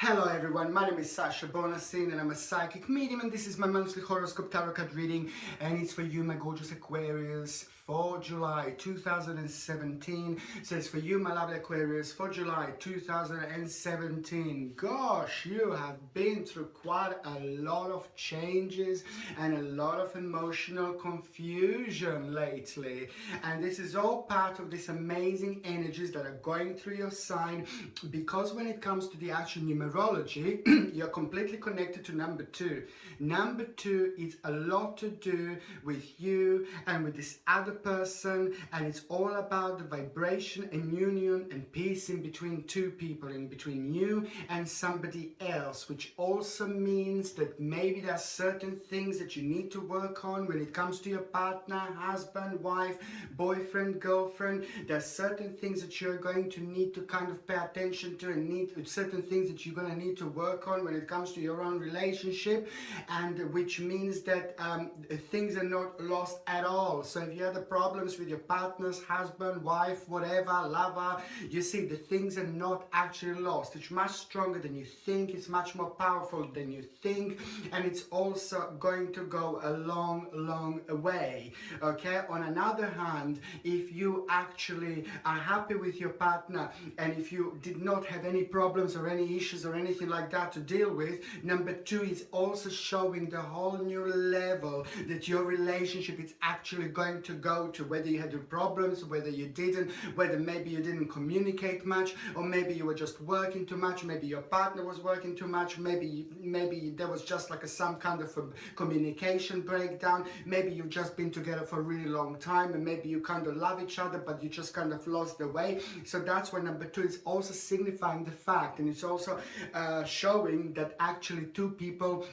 Hello everyone, my name is Sasha Bonasin and I'm a psychic medium, and this is my monthly horoscope tarot card reading, and it's for you, my gorgeous Aquarius, for July 2017. So it's for you, my lovely Aquarius, for July 2017. Gosh, you have been through quite a lot of changes and a lot of emotional confusion lately, and this is all part of this amazing energies that are going through your sign, because when it comes to the actual numerology, you're completely connected to number 2. Number 2 is a lot to do with you and with this other person, and it's all about the vibration and union and peace in between two people, in between you and somebody else, which also means that maybe there are certain things that you need to work on when it comes to your partner, husband, wife, boyfriend, girlfriend. There are certain things that you're going to need to kind of pay attention to, and certain things that you're going to need to work on when it comes to your own relationship, and which means that things are not lost at all. So if you have the problems with your partners, husband, wife, whatever, lover, you see, the things are not actually lost. It's much stronger than you think, it's much more powerful than you think, and it's also going to go a long way. Okay, on another hand, if you actually are happy with your partner, and if you did not have any problems or any issues or anything like that to deal with, number 2 is also showing the whole new level that your relationship is actually going to go to, whether you had the problems, whether you didn't, whether maybe you didn't communicate much, or maybe you were just working too much, maybe your partner was working too much, maybe there was just like some kind of a communication breakdown, maybe you've just been together for a really long time, and maybe you kind of love each other but you just kind of lost the way. So that's why number 2 is also signifying the fact, and it's also showing that actually two people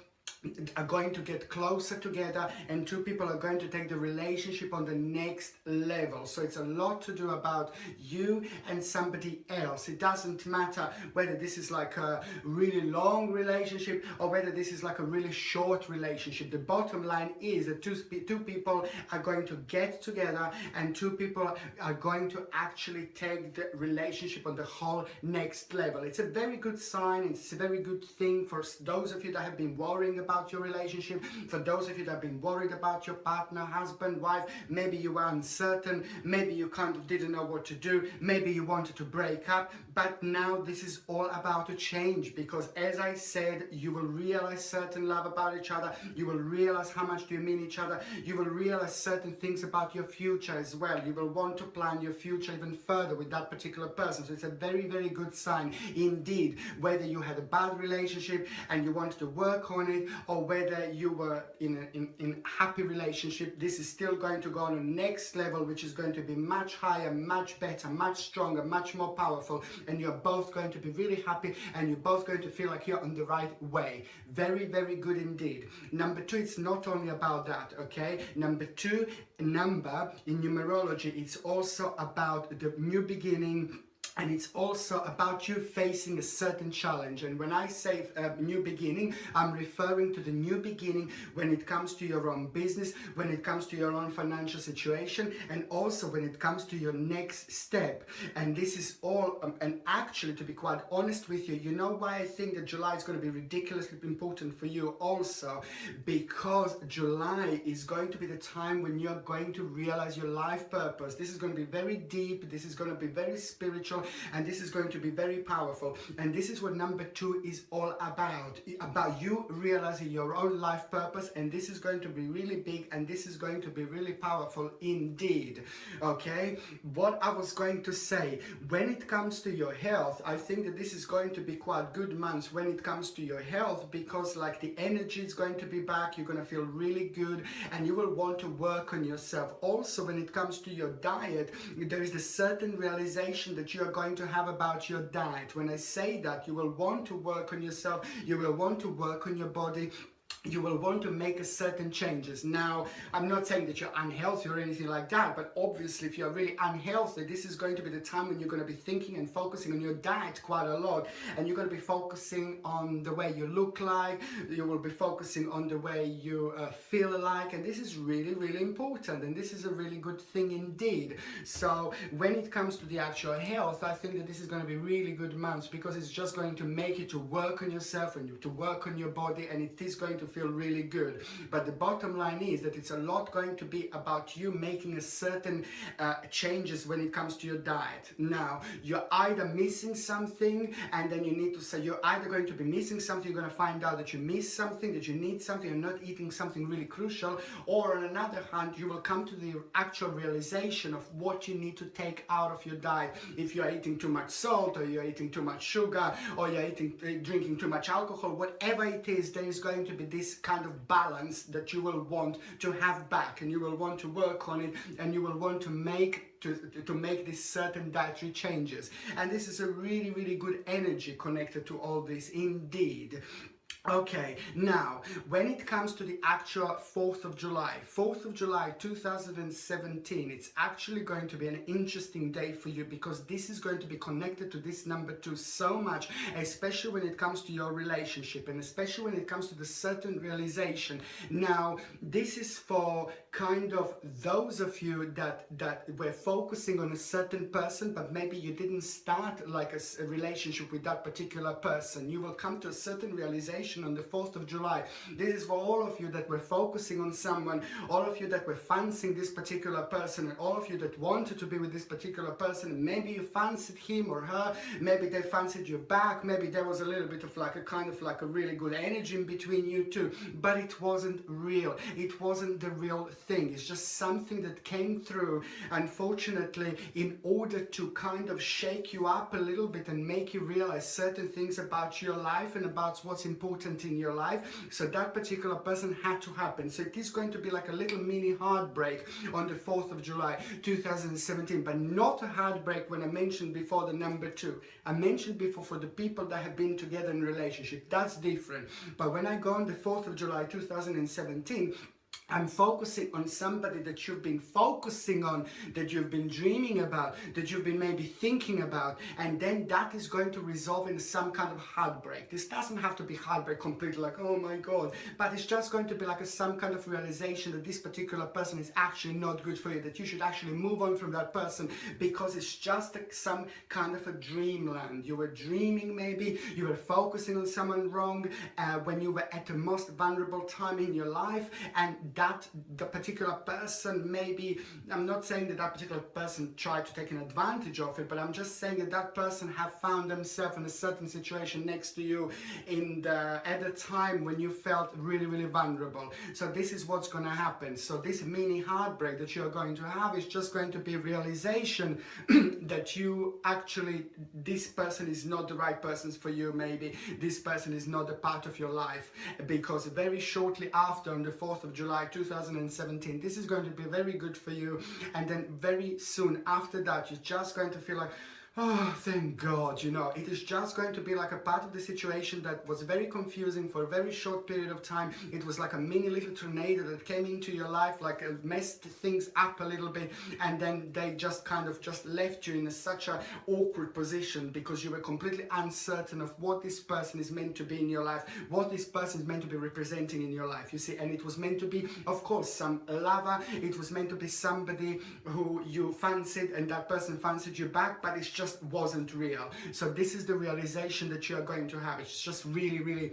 are going to get closer together, and two people are going to take the relationship on the next level. So it's a lot to do about you and somebody else. It doesn't matter whether this is like a really long relationship or whether this is like a really short relationship. The bottom line is that two people are going to get together, and two people are going to actually take the relationship on the whole next level. It's a very good sign. It's a very good thing for those of you that have been worrying about your relationship, for those of you that have been worried about your partner, husband, wife. Maybe you were uncertain, maybe you kind of didn't know what to do, maybe you wanted to break up, but now this is all about to change, because as I said, you will realize certain love about each other, you will realize how much do you mean each other, you will realize certain things about your future as well. You will want to plan your future even further with that particular person. So it's a very good sign indeed, whether you had a bad relationship and you wanted to work on it, or whether you were in a happy relationship. This is still going to go on the next level, which is going to be much higher, much better, much stronger, much more powerful, and you're both going to be really happy, and you're both going to feel like you're on the right way. Very good indeed. Number 2, it's not only about that, okay? Number 2, number in numerology, it's also about the new beginning, and it's also about you facing a certain challenge. And when I say new beginning, I'm referring to the new beginning when it comes to your own business, when it comes to your own financial situation, and also when it comes to your next step. And this is all, and actually, to be quite honest with you, you know why I think that July is going to be ridiculously important for you also? Because July is going to be the time when you're going to realize your life purpose. This is going to be very deep, this is going to be very spiritual, and this is going to be very powerful. And this is what number 2 is all about you realizing your own life purpose, and this is going to be really big, and this is going to be really powerful indeed. Okay, what I was going to say, when it comes to your health, I think that this is going to be quite good months when it comes to your health, because like the energy is going to be back, you're going to feel really good, and you will want to work on yourself. Also, when it comes to your diet, there is a certain realization that you are going to have about your diet. When I say that, you will want to work on yourself, you will want to work on your body, you will want to make a certain changes. Now, I'm not saying that you're unhealthy or anything like that, but obviously if you're really unhealthy, this is going to be the time when you're going to be thinking and focusing on your diet quite a lot, and you're going to be focusing on the way you look like, you will be focusing on the way you feel like, and this is really, really important, and this is a really good thing indeed. So when it comes to the actual health, I think that this is going to be really good months, because it's just going to make you to work on yourself and to work on your body, and it is going to feel really good. But the bottom line is that it's a lot going to be about you making a certain changes when it comes to your diet. Now, you're either missing something, and then you need to say you're either going to be missing something, you're going to find out that you miss something, that you need something, you're not eating something really crucial, or on another hand, you will come to the actual realization of what you need to take out of your diet. If you're eating too much salt, or you're eating too much sugar, or you're drinking too much alcohol, whatever it is, there is going to be this kind of balance that you will want to have back, and you will want to work on it, and you will want to make these certain dietary changes. And this is a really, really good energy connected to all this indeed. Okay, now, when it comes to the actual 4th of July 2017, it's actually going to be an interesting day for you, because this is going to be connected to this number 2 so much, especially when it comes to your relationship, and especially when it comes to the certain realization. Now, this is for kind of those of you that were focusing on a certain person, but maybe you didn't start like a relationship with that particular person. You will come to a certain realization on the 4th of July. This is for all of you that were focusing on someone, all of you that were fancying this particular person, and all of you that wanted to be with this particular person, and maybe you fancied him or her, maybe they fancied you back, maybe there was a little bit of like a kind of like a really good energy in between you two, but it wasn't real. It wasn't the real thing. It's just something that came through, unfortunately, in order to kind of shake you up a little bit and make you realize certain things about your life and about what's important in your life. So that particular person had to happen. So it is going to be like a little mini heartbreak on the 4th of July 2017, but not a heartbreak when I mentioned before the number 2. I mentioned before for the people that have been together in a relationship. That's different. But when I go on the 4th of July 2017, I'm focusing on somebody that you've been focusing on, that you've been dreaming about, that you've been maybe thinking about, and then that is going to resolve in some kind of heartbreak. This doesn't have to be heartbreak completely like, oh my God, but it's just going to be like some kind of realization that this particular person is actually not good for you, that you should actually move on from that person, because it's just some kind of a dreamland. You were dreaming, maybe you were focusing on someone wrong when you were at the most vulnerable time in your life, and that the particular person, maybe, I'm not saying that that particular person tried to take an advantage of it, but I'm just saying that that person have found themselves in a certain situation next to you at a time when you felt really, really vulnerable. So this is what's going to happen. So this mini heartbreak that you're going to have is just going to be realization that you actually, this person is not the right person for you. Maybe this person is not a part of your life, because very shortly after, on the 4th of July 2017, this is going to be very good for you, and then very soon after that, you're just going to feel like, oh, thank God, you know, it is just going to be like a part of the situation that was very confusing for a very short period of time. It was like a mini little tornado that came into your life, like messed things up a little bit, and then they just kind of just left you in such a awkward position, because you were completely uncertain of what this person is meant to be in your life, what this person is meant to be representing in your life, you see. And it was meant to be, of course, some lover. It was meant to be somebody who you fancied, and that person fancied you back, but it's just wasn't real. So this is the realization that you are going to have. It's just really, really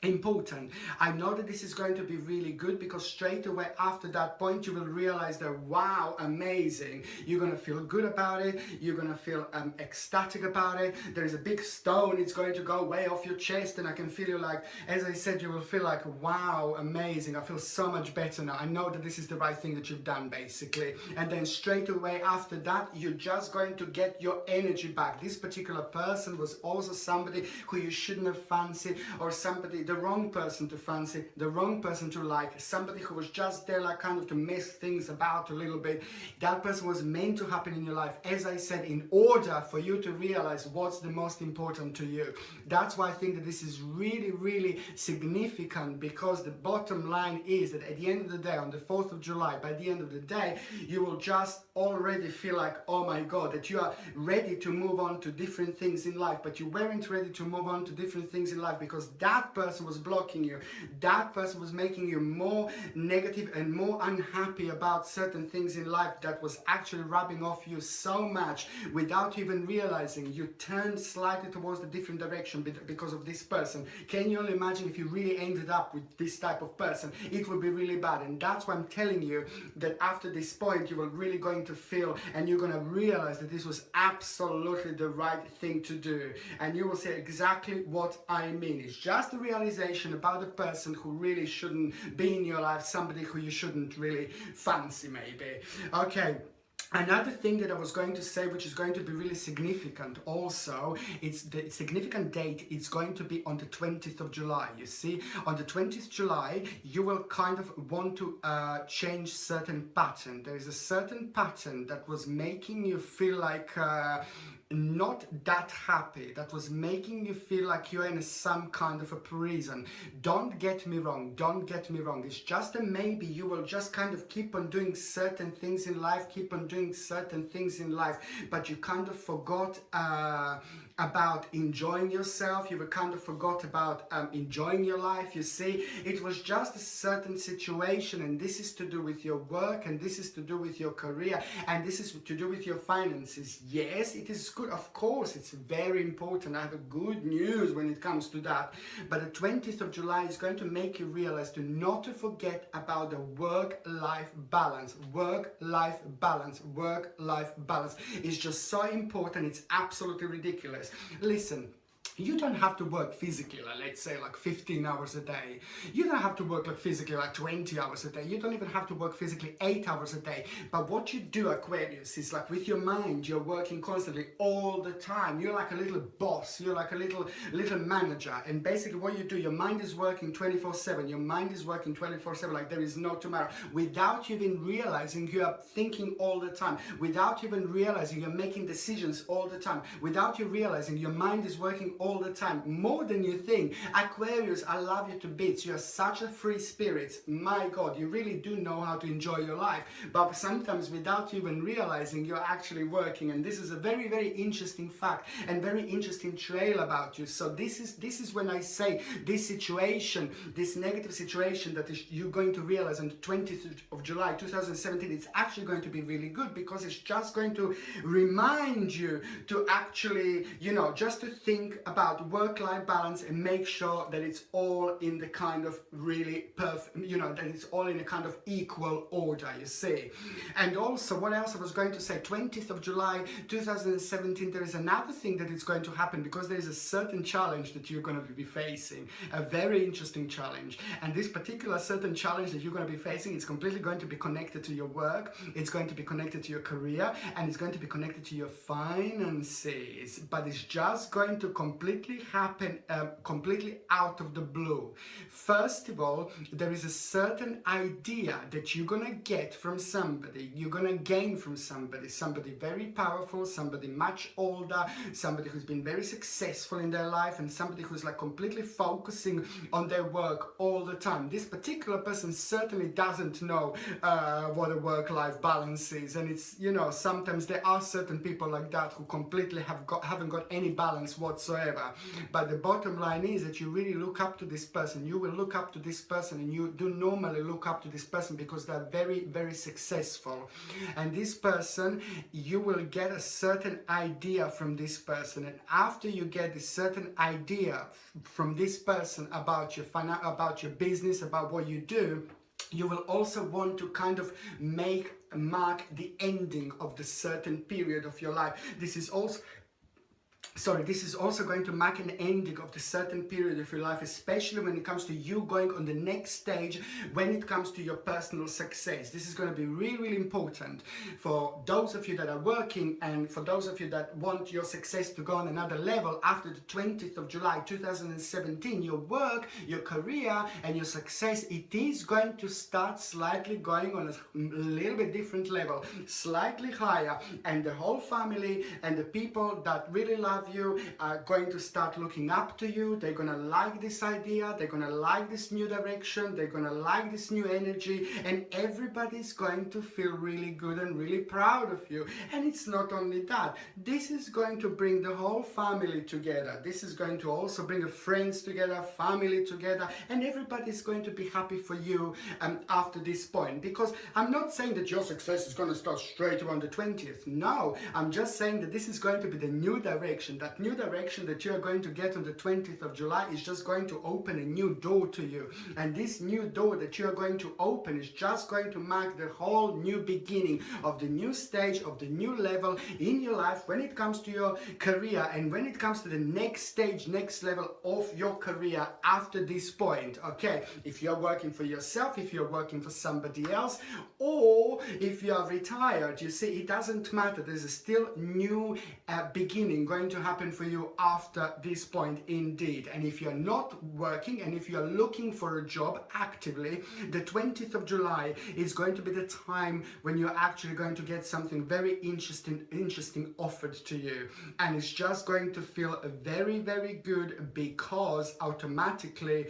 important. I know that this is going to be really good, because straight away after that point you will realize that, wow, amazing. You're going to feel good about it. You're going to feel ecstatic about it. There is a big stone. It's going to go way off your chest, and I can feel you like, as I said, you will feel like, wow, amazing. I feel so much better now. I know that this is the right thing that you've done, basically. And then straight away after that, you're just going to get your energy back. This particular person was also somebody who you shouldn't have fancied, or somebody the wrong person to fancy, the wrong person to like, somebody who was just there like kind of to mess things about a little bit. That person was meant to happen in your life, as I said, in order for you to realize what's the most important to you. That's why I think that this is really, really significant, because the bottom line is that at the end of the day, on the 4th of July, by the end of the day, you will just already feel like, oh my God, that you are ready to move on to different things in life, but you weren't ready to move on to different things in life because that person was blocking you. That person was making you more negative and more unhappy about certain things in life, that was actually rubbing off you so much without even realizing. You turned slightly towards the different direction because of this person. Can you only imagine if you really ended up with this type of person? It would be really bad. And that's why I'm telling you that after this point, you are really going to feel, and you're going to realize that this was absolutely the right thing to do. And you will say exactly what I mean. It's just a realization about a person who really shouldn't be in your life, somebody who you shouldn't really fancy maybe. Okay. Another thing that I was going to say, which is going to be really significant also, it's the significant date. It's going to be on the 20th of July. You see, on the 20th of July, you will kind of want to change certain pattern. There is a certain pattern that was making you feel like not that happy, that was making you feel like you're in some kind of a prison. Don't get me wrong, don't get me wrong. It's just a maybe. You will just kind of keep on doing certain things in life, keep on doing certain things in life, but you kind of forgot about enjoying yourself. You kind of forgot about enjoying your life. You see, it was just a certain situation, and this is to do with your work, and this is to do with your career, and this is to do with your finances. Yes, it is good, of course, it's very important. I have a good news when it comes to that. But the 20th of July is going to make you realize to not to forget about the work-life balance. Work-life balance. Work-life balance is just so important. It's absolutely ridiculous. Listen, you don't have to work physically, like, let's say like 15 hours a day. You don't have to work like physically like 20 hours a day. You don't even have to work physically 8 hours a day. But what you do, Aquarius, is like with your mind, you're working constantly all the time. You're like a little boss. You're like a little manager. And basically what you do, your mind is working 24/7. Your mind is working 24/7 like there is no tomorrow. Without even realizing, you are thinking all the time. Without even realizing, you're making decisions all the time. Without you realizing, your mind is working all the time, more than you think. Aquarius, I love you to bits. You're such a free spirit. My God, you really do know how to enjoy your life. But sometimes without even realizing, you're actually working. And this is a very, very interesting fact and very interesting trail about you. So this is when I say this situation, this negative situation that you're going to realize on the 20th of July 2017, it's actually going to be really good, because it's just going to remind you to actually, you know, just to think about work-life balance and make sure that it's all in the kind of really perfect, you know, that it's all in a kind of equal order, you see. And also, what else I was going to say, 20th of July 2017, there is another thing that is going to happen, because there is a certain challenge that you're going to be facing, a very interesting challenge. And this particular certain challenge that you're going to be facing, it's completely going to be connected to your work, it's going to be connected to your career, and it's going to be connected to your finances. But it's just going to completely happen completely out of the blue. First of all, there is a certain idea that you're gonna get from somebody, you're gonna gain from somebody very powerful, somebody much older, somebody who's been very successful in their life, and somebody who's like completely focusing on their work all the time. This particular person certainly doesn't know what a work-life balance is, and it's, you know, sometimes there are certain people like that who completely haven't got any balance whatsoever. But the bottom line is that you really look up to this person. You will look up to this person, and you do normally look up to this person because they're very, very successful. And this person, you will get a certain idea from this person. And after you get this certain idea from this person about your business, about what you do, you will also want to kind of mark the ending of the certain period of your life. This is also Sorry, this is also going to mark an ending of the certain period of your life, especially when it comes to you going on the next stage when it comes to your personal success. This is going to be really, really important for those of you that are working, and for those of you that want your success to go on another level after the 20th of July 2017. Your work, your career, and your success, it is going to start slightly going on a little bit different level, slightly higher, and the whole family and the people that really love you are going to start looking up to you. They're going to like this idea, they're going to like this new direction, they're going to like this new energy, and everybody's going to feel really good and really proud of you. And it's not only that, this is going to bring the whole family together. This is going to also bring friends together, family together, and everybody's going to be happy for you after this point. Because I'm not saying that your success is going to start straight around the 20th. No, I'm just saying that this is going to be the new direction. That new direction that you're going to get on the 20th of July is just going to open a new door to you. And this new door that you're going to open is just going to mark the whole new beginning of the new stage, of the new level in your life when it comes to your career, and when it comes to the next stage, next level of your career after this point. Okay, if you're working for yourself, if you're working for somebody else, or if you are retired, you see, it doesn't matter. There's a still new beginning going to happen for you after this point indeed. And if you're not working, and if you're looking for a job actively, the 20th of July is going to be the time when you're actually going to get something very interesting offered to you. And it's just going to feel very, very good, because automatically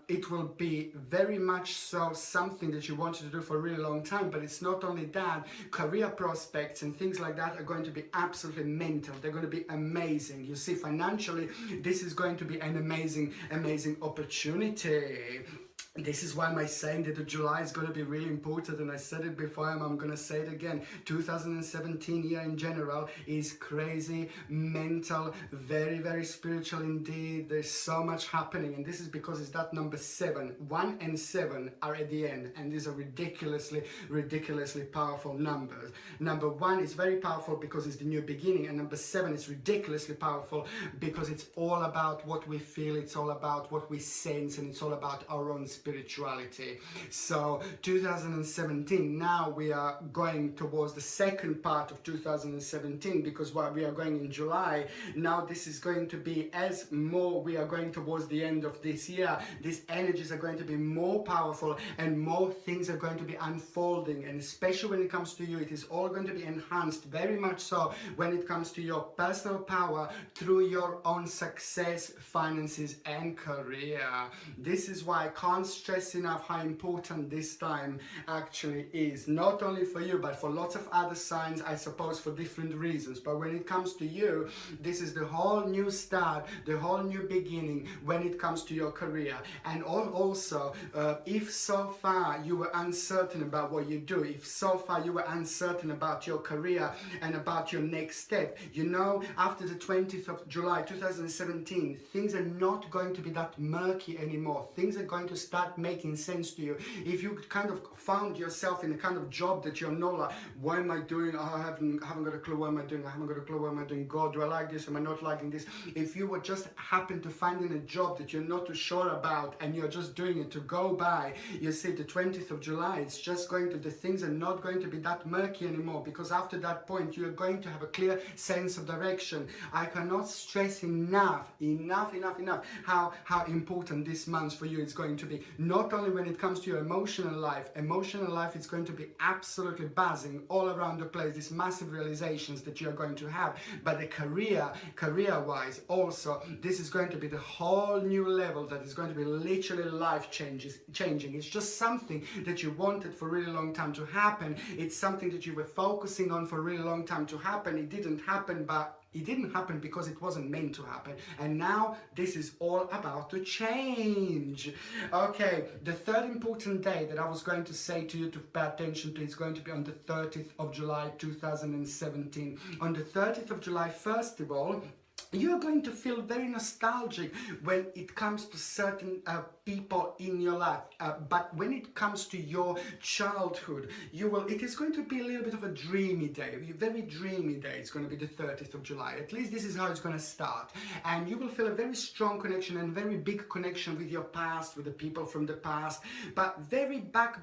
it will be very much so something that you wanted to do for a really long time. But it's not only that, career prospects and things like that are going to be absolutely mental. They're going to be amazing. You see, financially, this is going to be an amazing opportunity. This is why I'm saying that the July is going to be really important, and I said it before and I'm going to say it again. 2017 year in general is crazy, mental, very, very spiritual indeed. There's so much happening, and this is because it's that number 7. 1 and 7 are at the end, and these are ridiculously powerful numbers. Number 1 is very powerful because it's the new beginning, and number 7 is ridiculously powerful because it's all about what we feel, it's all about what we sense, and it's all about our own spirituality. So 2017, now we are going towards the second part of 2017, because while we are going in July, now this is going to be, as more we are going towards the end of this year, these energies are going to be more powerful, and more things are going to be unfolding. And especially when it comes to you, it is all going to be enhanced very much so when it comes to your personal power through your own success, finances, and career. This is why I can't stress enough how important this time actually is, not only for you but for lots of other signs, I suppose, for different reasons. But when it comes to you, this is the whole new start, the whole new beginning when it comes to your career. And also, if so far you were uncertain about what you do, if so far you were uncertain about your career and about your next step, you know, after the 20th of July 2017, things are not going to be that murky anymore. Things are going to start making sense to you. If you kind of found yourself in a kind of job that you're not like, what am I doing? I haven't got a clue what am I doing. I haven't got a clue what am I doing. God, do I like this? Am I not liking this? If you would just happen to find in a job that you're not too sure about, and you're just doing it to go by, you see, the 20th of July, it's just going to, the things are not going to be that murky anymore, because after that point, you're going to have a clear sense of direction. I cannot stress enough how important this month for you is going to be. Not only when it comes to your emotional life is going to be absolutely buzzing all around the place, these massive realizations that you're going to have, but the career-wise also, this is going to be the whole new level that is going to be literally life-changing. It's just something that you wanted for a really long time to happen. It's something that you were focusing on for a really long time to happen. It didn't happen, but it didn't happen because it wasn't meant to happen. And now this is all about to change. Okay, the third important day that I was going to say to you to pay attention to is going to be on the 30th of July 2017. On the 30th of July, first of all, you're going to feel very nostalgic when it comes to certain people in your life, but when it comes to your childhood, it is going to be a little bit of a dreamy day, a very dreamy day. It's going to be the 30th of July. At least this is how it's going to start, and you will feel a very strong connection and very big connection with your past, with the people from the past, but very back,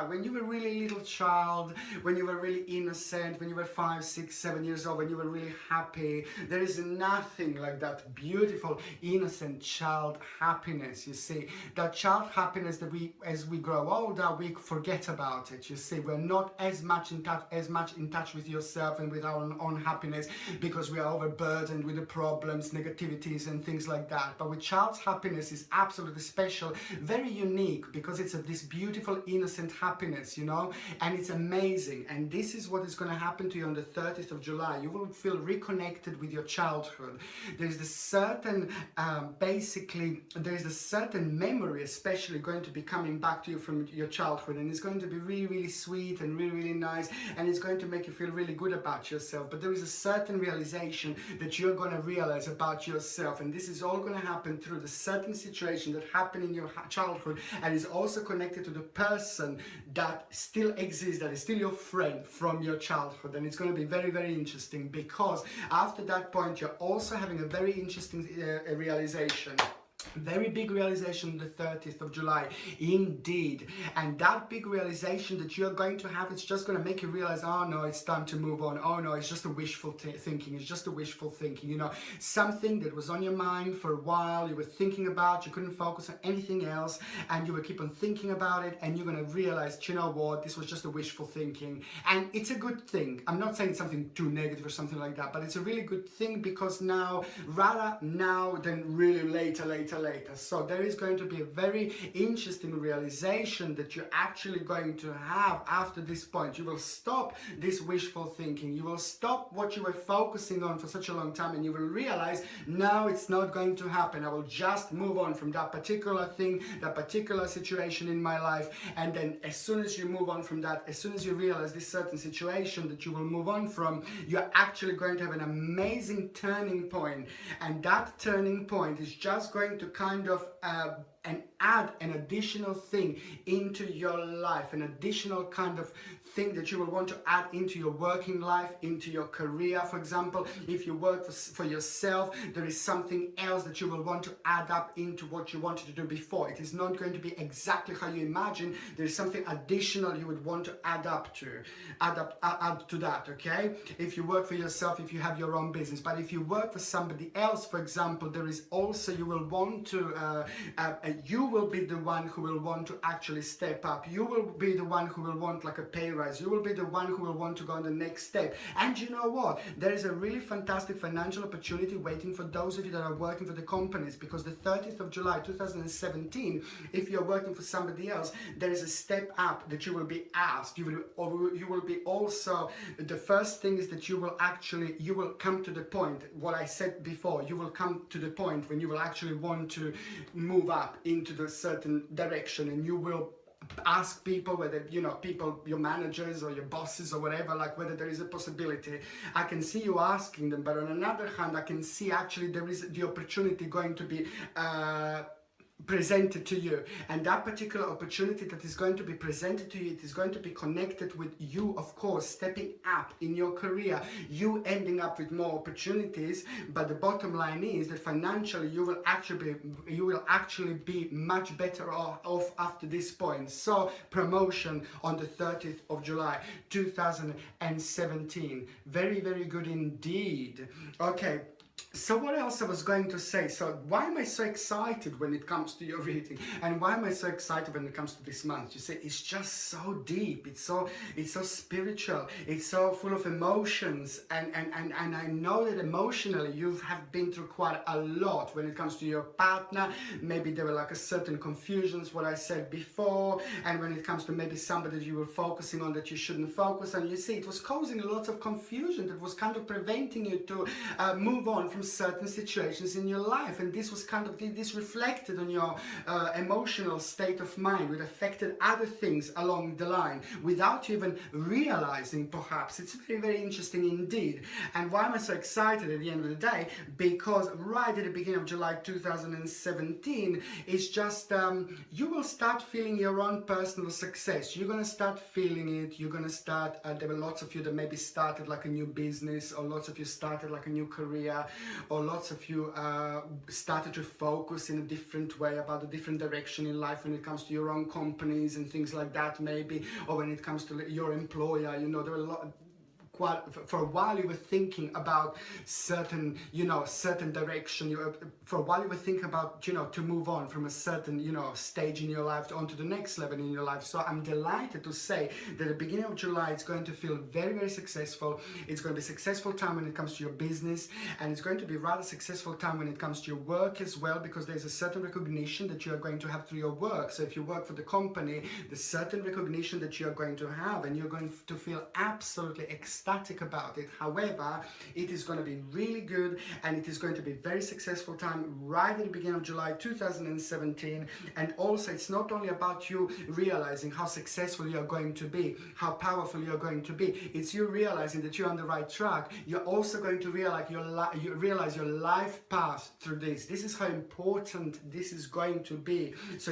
when you were really little child, when you were really innocent, when you were 5, 6, 7 years old, when you were really happy. There is nothing like that beautiful, innocent child happiness, you see. That child happiness that as we grow older, we forget about it, you see. We're not as much in touch with yourself and with our own happiness, because we are overburdened with the problems, negativities and things like that. But with child's happiness is absolutely special, very unique, because it's this beautiful, innocent happiness, you know, and it's amazing. And this is what is going to happen to you on the 30th of July. You will feel reconnected with your childhood. There's this certain there's a certain memory especially going to be coming back to you from your childhood, and it's going to be really, really sweet and really, really nice, and it's going to make you feel really good about yourself. But there is a certain realization that you're going to realize about yourself, and this is all going to happen through the certain situation that happened in your childhood, and is also connected to the person that still exists, that is still your friend from your childhood. And it's going to be very, very interesting, because after that point, you're also having a very interesting realization. Very big realization the 30th of July, indeed. And that big realization that you're going to have, it's just going to make you realize, oh no, it's time to move on. Oh no, it's just a wishful thinking. It's just a wishful thinking, you know, something that was on your mind for a while, you were thinking about, you couldn't focus on anything else, and you will keep on thinking about it, and you're going to realize, you know what, this was just a wishful thinking. And it's a good thing. I'm not saying something too negative or something like that, but it's a really good thing, because now, rather now than really later. So there is going to be a very interesting realization that you're actually going to have after this point. You will stop this wishful thinking. You will stop what you were focusing on for such a long time, and you will realize, now it's not going to happen. I will just move on from that particular thing, that particular situation in my life. And then as soon as you move on from that, as soon as you realize this certain situation that you will move on from, you're actually going to have an amazing turning point. And that turning point is just going to kind of and add an additional thing into your life, an additional kind of thing that you will want to add into your working life, into your career. For example, if you work for yourself, there is something else that you will want to add up into what you wanted to do before. It is not going to be exactly how you imagine. There is something additional you would want to add to that, okay? If you work for yourself, if you have your own business. But if you work for somebody else, for example, there is also, you will want to you will be the one who will want to actually step up. You will be the one who will want like a pay rise. You will be the one who will want to go on the next step. And you know what? There is a really fantastic financial opportunity waiting for those of you that are working for the companies, because the 30th of July 2017, if you're working for somebody else, there is a step up that you will be asked. You will be also, the first thing is that you will come to the point, what I said before, you will come to the point when you will actually want to move up into the certain direction, and you will ask people whether, you know, your managers or your bosses or whatever, like whether there is a possibility. I can see you asking them, but on another hand, I can see actually there is the opportunity going to be presented to you, and that particular opportunity that is going to be presented to you, it is going to be connected with you, of course, stepping up in your career, you ending up with more opportunities. But the bottom line is that financially you will actually be much better off after this point. So promotion on the 30th of July 2017, very, very good indeed. Okay, so what else I was going to say? So why am I so excited when it comes to your reading? And why am I so excited when it comes to this month? You say it's just so deep, it's so spiritual, it's so full of emotions, and I know that emotionally you have been through quite a lot when it comes to your partner. Maybe there were like a certain confusions, what I said before, and when it comes to maybe somebody that you were focusing on that you shouldn't focus on, you see it was causing a lot of confusion that was kind of preventing you to move on on from certain situations in your life, and this was kind of, this reflected on your emotional state of mind. It affected other things along the line without you even realizing, perhaps. It's very, very interesting indeed. And why am I so excited at the end of the day? Because right at the beginning of July 2017, it's just, you will start feeling your own personal success. You're going to start feeling it. You're going to start, there were lots of you that maybe started like a new business, or lots of you started like a new career, or lots of you started to focus in a different way about a different direction in life when it comes to your own companies and things like that, maybe, or when it comes to your employer. You know, there were a lot. For a while you were thinking about certain, certain direction. For a while you were thinking about, to move on from a certain, stage in your life onto the next level in your life. So I'm delighted to say that at the beginning of July, it's going to feel very, very successful. It's going to be a successful time when it comes to your business, and it's going to be a rather successful time when it comes to your work as well, because there's a certain recognition that you are going to have through your work. So if you work for the company, there's certain recognition that you are going to have, and you're going to feel absolutely ecstatic about it. However, it is going to be really good, and it is going to be a very successful time right at the beginning of July 2017. And also, it's not only about you realizing how successful you're going to be, how powerful you're going to be. It's you realizing that you're on the right track. You're also going to realize your life path through this. This is how important this is going to be. So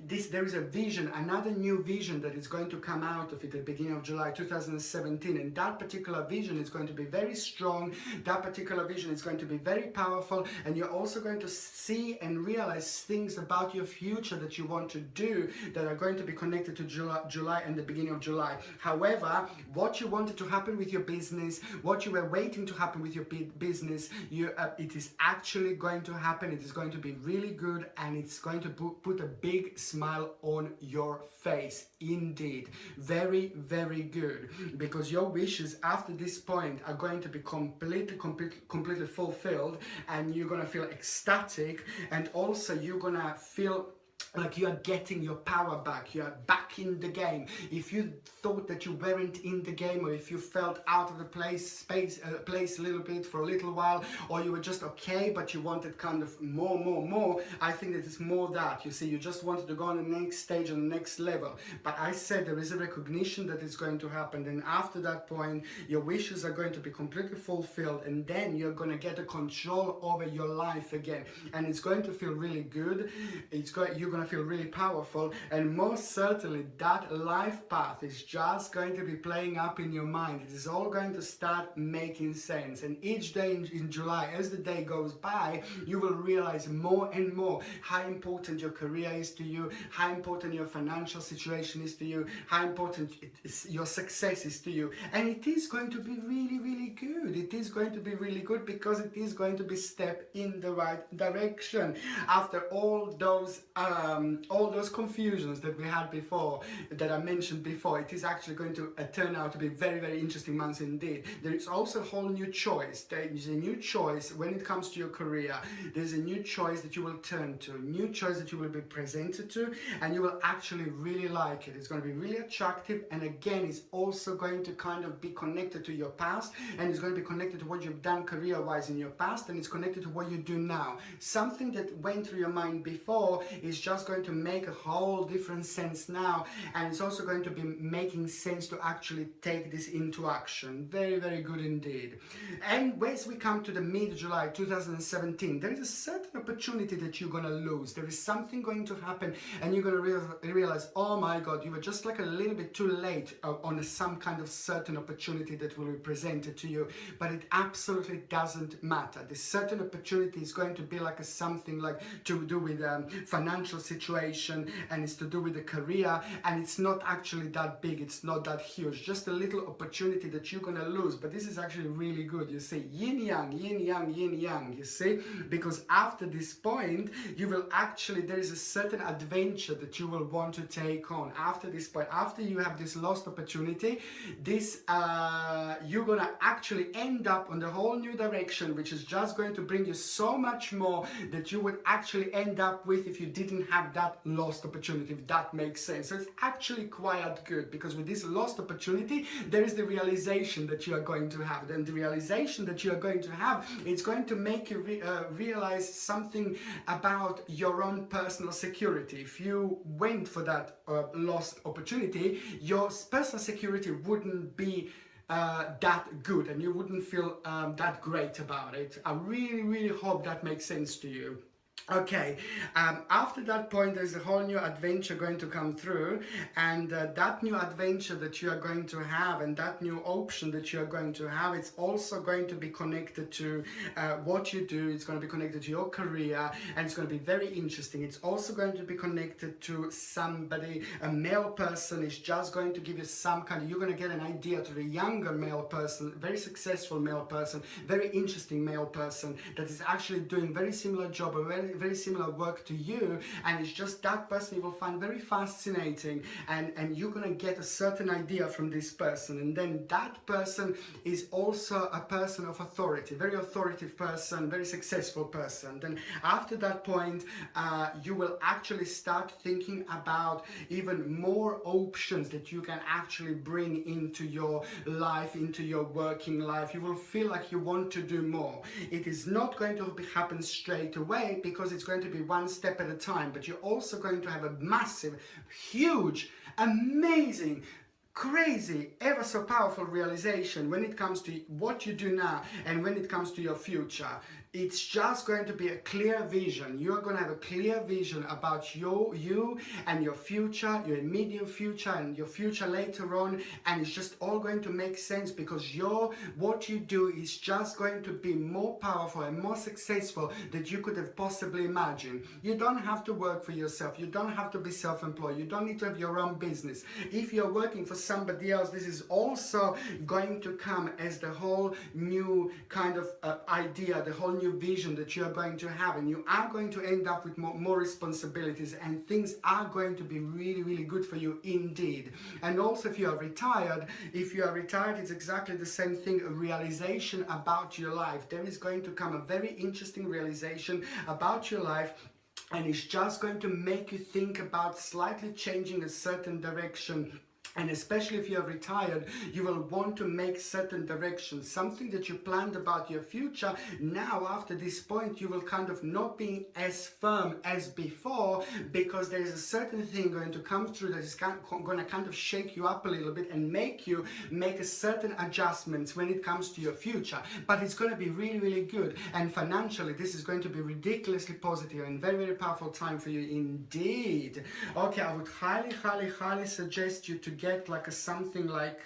there is a vision, another new vision that is going to come out of it at the beginning of July 2017, and that particular vision is going to be very strong. That particular vision is going to be very powerful, and you're also going to see and realize things about your future that you want to do that are going to be connected to July and the beginning of July. However, what you wanted to happen with your business, what you were waiting to happen with your business, it is actually going to happen. It is going to be really good, and it's going to put a big smile on your face. Indeed, very, very good, because your wishes after this point are going to be completely fulfilled, and you're going to feel ecstatic, and also you're going to feel like you are getting your power back. You are back in the game. If you thought that you weren't in the game, or if you felt out of the place a little bit for a little while, or you were just okay but you wanted kind of more, I think that it's more that, you see, you just wanted to go on the next stage, on the next level. But I said there is a recognition that is going to happen, and after that point your wishes are going to be completely fulfilled, and then you're going to get a control over your life again, and it's going to feel really good. You're going to feel really powerful, and most certainly that life path is just going to be playing up in your mind. It is all going to start making sense, and each day in July, as the day goes by, you will realize more and more how important your career is to you, how important your financial situation is to you, how important your success is to you, and it is going to be really, really good. It is going to be really good because it is going to be step in the right direction after all those confusions that we had before, that I mentioned before. It is actually going to turn out to be very, very interesting months indeed. There is also a whole new choice. There is a new choice when it comes to your career. There's a new choice that you will turn to, a new choice that you will be presented to, and you will actually really like it. It's going to be really attractive, and again, it's also going to kind of be connected to your past, and it's going to be connected to what you've done career-wise in your past, and it's connected to what you do now. Something that went through your mind before is just going to make a whole different sense now, and it's also going to be making sense to actually take this into action. Very, very good indeed. And as we come to the mid-July 2017, there is a certain opportunity that you're going to lose. There is something going to happen, and you're going to realize, oh my God, you were just like a little bit too late on some kind of certain opportunity that will be presented to you, but it absolutely doesn't matter. This certain opportunity is going to be like something like to do with financial situation, and it's to do with the career, and it's not actually that big, it's not that huge, just a little opportunity that you're gonna lose. But this is actually really good. You see, yin yang, yin yang, yin yang, you see, because after this point you will actually, there is a certain adventure that you will want to take on after this point. After you have this lost opportunity, this you're gonna actually end up on the whole new direction, which is just going to bring you so much more that you would actually end up with if you didn't wouldn't have that lost opportunity, if that makes sense. So it's actually quite good, because with this lost opportunity, there is the realization that you are going to have. Then the realization that you are going to have, it's going to make you realize something about your own personal security. If you went for that lost opportunity, your personal security wouldn't be that good, and you wouldn't feel that great about it. I really hope that makes sense to you. Okay, after that point, there's a whole new adventure going to come through, and that new adventure that you are going to have, and that new option that you are going to have, it's also going to be connected to what you do. It's going to be connected to your career, and it's going to be very interesting. It's also going to be connected to somebody, a male person is just going to give you some kind of, you're going to get an idea to the younger male person, very successful male person, very interesting male person that is actually doing very similar job, or very similar work to you, and it's just that person you will find very fascinating, and you're going to get a certain idea from this person. And then that person is also a person of authority, very authoritative person, very successful person. Then after that point, you will actually start thinking about even more options that you can actually bring into your life, into your working life. You will feel like you want to do more. It is not going to happen straight away, because it's going to be one step at a time, but you're also going to have a massive, huge, amazing, crazy, ever so powerful realization when it comes to what you do now and when it comes to your future. It's just going to be a clear vision. You're going to have a clear vision about you and your future, your immediate future and your future later on, and it's just all going to make sense, because what you do is just going to be more powerful and more successful than you could have possibly imagined. You don't have to work for yourself. You don't have to be self-employed. You don't need to have your own business. If you're working for somebody else, this is also going to come as the whole new kind of idea, the whole new vision that you're going to have, and you are going to end up with more responsibilities, and things are going to be really good for you indeed. And also, if you are retired, it's exactly the same thing, a realization about your life. There is going to come a very interesting realization about your life, and it's just going to make you think about slightly changing a certain direction. And especially if you're retired, you will want to make certain directions, something that you planned about your future. Now, after this point, you will kind of not be as firm as before, because there is a certain thing going to come through that is going to kind of shake you up a little bit and make you make a certain adjustments when it comes to your future. But it's going to be really good. And financially, this is going to be ridiculously positive and very powerful time for you indeed. Okay, I would highly suggest you to get like something like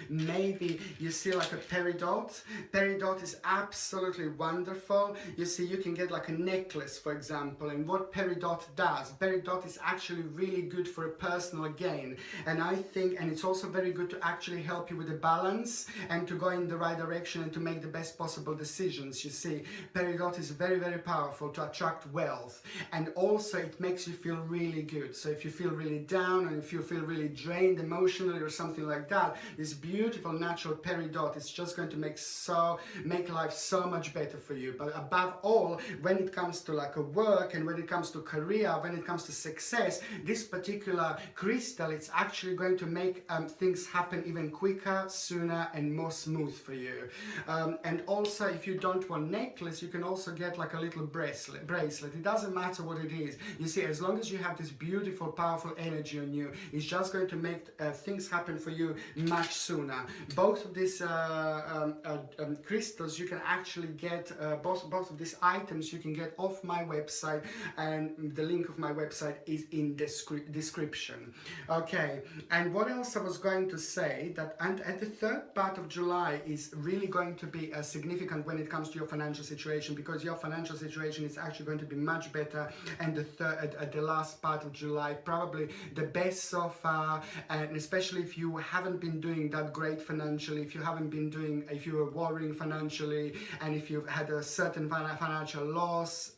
maybe you see like a peridot. Peridot is absolutely wonderful. You see, you can get like a necklace, for example, and what peridot does, peridot is actually really good for a personal gain, and I think, and it's also very good to actually help you with the balance and to go in the right direction and to make the best possible decisions. You see, peridot is very powerful to attract wealth, and also it makes you feel really good. So if you feel really down, and if you feel really drained emotionally or something like that, this beautiful natural peridot is just going to make life so much better for you. But above all, when it comes to like a work, and when it comes to career, when it comes to success, this particular crystal, it's actually going to make things happen even quicker, sooner, and more smooth for you. And also, if you don't want necklace, you can also get like a little bracelet. It doesn't matter what it is. You see, as long as you have this beautiful, powerful energy on you, it's just going to make things happen for you much sooner. Both of these crystals you can actually get, both of these items you can get off my website, and the link of my website is in the description. Okay, and what else I was going to say, that and the third part of July is really going to be significant when it comes to your financial situation, because your financial situation is actually going to be much better, and the last part of July probably the best so far, and especially if you haven't been doing that great financially, if you were worrying financially, and if you've had a certain financial loss,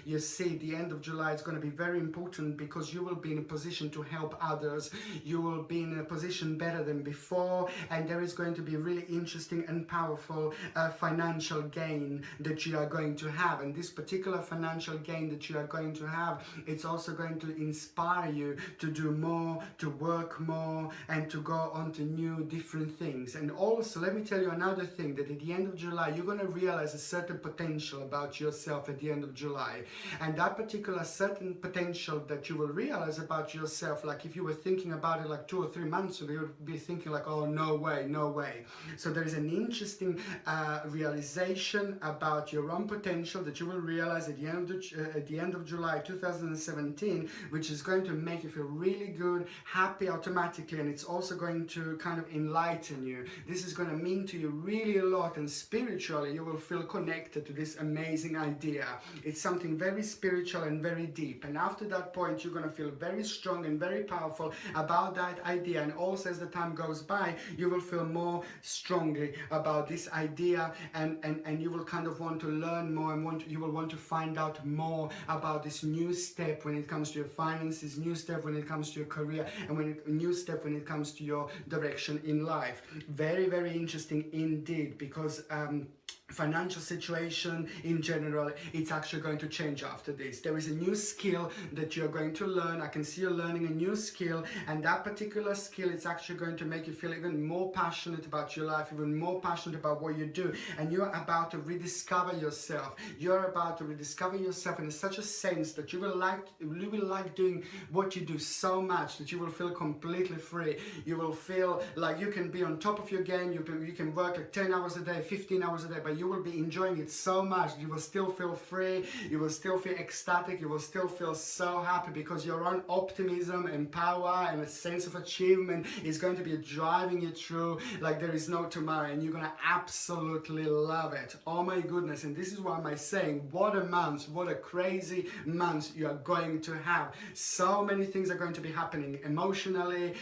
you see the end of July is going to be very important, because you will be in a position to help others. You will be in a position better than before, and there is going to be really interesting and powerful financial gain that you are going to have. And this particular financial gain that you are going to have, it's also going to inspire you to do more, to work more, and to go on to new different things. And also, let me tell you another thing, that at the end of July you're going to realize a certain potential about yourself at the end of July. And that particular certain potential that you will realize about yourself, like if you were thinking about it like 2 or 3 months ago, you would be thinking like, oh, no way, no way. So there is an interesting realization about your own potential that you will realize at the end of July 2017, which is going to make you feel really good, happy automatically, and it's also going to kind of enlighten you. This is going to mean to you really a lot, and spiritually you will feel connected to this amazing idea. It's something very spiritual and very deep, and after that point you're going to feel very strong and very powerful about that idea. And also, as the time goes by, you will feel more strongly about this idea, and you will kind of want to learn more, and you will want to find out more about this new step when it comes to your finances, new step when it comes to your career, and new step when it comes to your direction in life. Very, very interesting indeed, because financial situation in general, it's actually going to change after this. There is a new skill that you're going to learn. I can see you learning a new skill, and that particular skill is actually going to make you feel even more passionate about your life, even more passionate about what you do, and you're about to rediscover yourself. You're about to rediscover yourself in such a sense that you will like doing what you do so much that you will feel completely free. You will feel like you can be on top of your game. You can work like 10 hours a day, 15 hours a day, but you will be enjoying it so much. You will still feel free, you will still feel ecstatic, you will still feel so happy, because your own optimism and power and a sense of achievement is going to be driving you through like there is no tomorrow, and you're going to absolutely love it. Oh my goodness. And this is why I'm saying, what a month, what a crazy month you are going to have. So many things are going to be happening emotionally,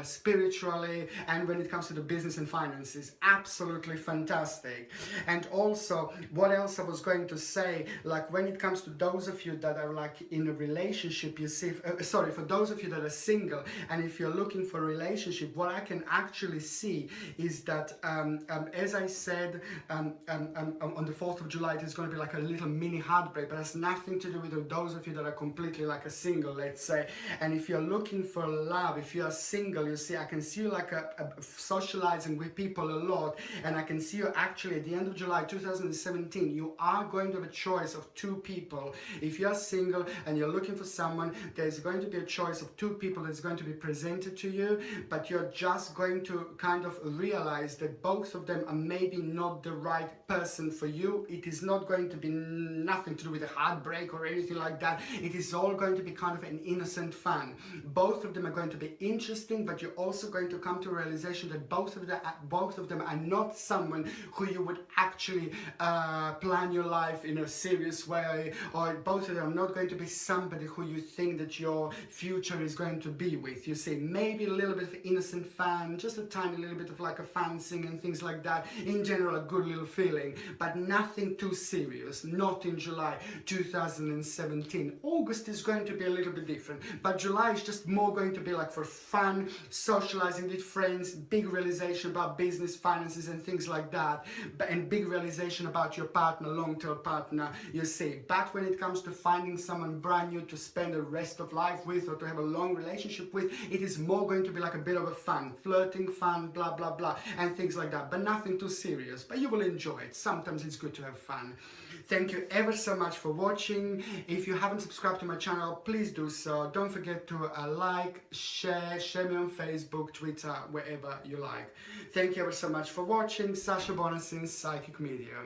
spiritually, and when it comes to the business and finances. Absolutely fantastic. And also, what else I was going to say, like when it comes to those of you that are like in a relationship, you see, for those of you that are single, and if you're looking for a relationship, what I can actually see is that, as I said, on the 4th of July, it is going to be like a little mini heartbreak, but it has nothing to do with those of you that are completely like a single, let's say. And if you're looking for love, if you are single, you see, I can see you like socializing with people a lot, and I can see you actually at the end of July 2017, you are going to have a choice of 2 people. If you're single and you're looking for someone, there's going to be a choice of 2 people that's going to be presented to you, but you're just going to kind of realize that both of them are maybe not the right person for you. It is not going to be nothing to do with a heartbreak or anything like that. It is all going to be kind of an innocent fun. Both of them are going to be interesting, but you're also going to come to a realization that both of them are not someone who you would actually plan your life in a serious way, or both of them are not going to be somebody who you think that your future is going to be with. You see, maybe a little bit of innocent fun, just a tiny little bit of like a fancying and things like that. In general, a good little feeling, but nothing too serious. Not in July 2017. August is going to be a little bit different, but July is just more going to be like for fun, socializing with friends, big realization about business, finances and things like that, and big realization about your partner, long-term partner, you see. But when it comes to finding someone brand new to spend the rest of life with, or to have a long relationship with, it is more going to be like a bit of a fun, flirting, fun, blah blah blah, and things like that, but nothing too serious, but you will enjoy it. Sometimes it's good to have fun. Thank you ever so much for watching. If you haven't subscribed to my channel, please do so. Don't forget to like, share me on Facebook, Twitter, wherever you like. Thank you ever so much for watching. Sasha Bonasin, Psychic Medium.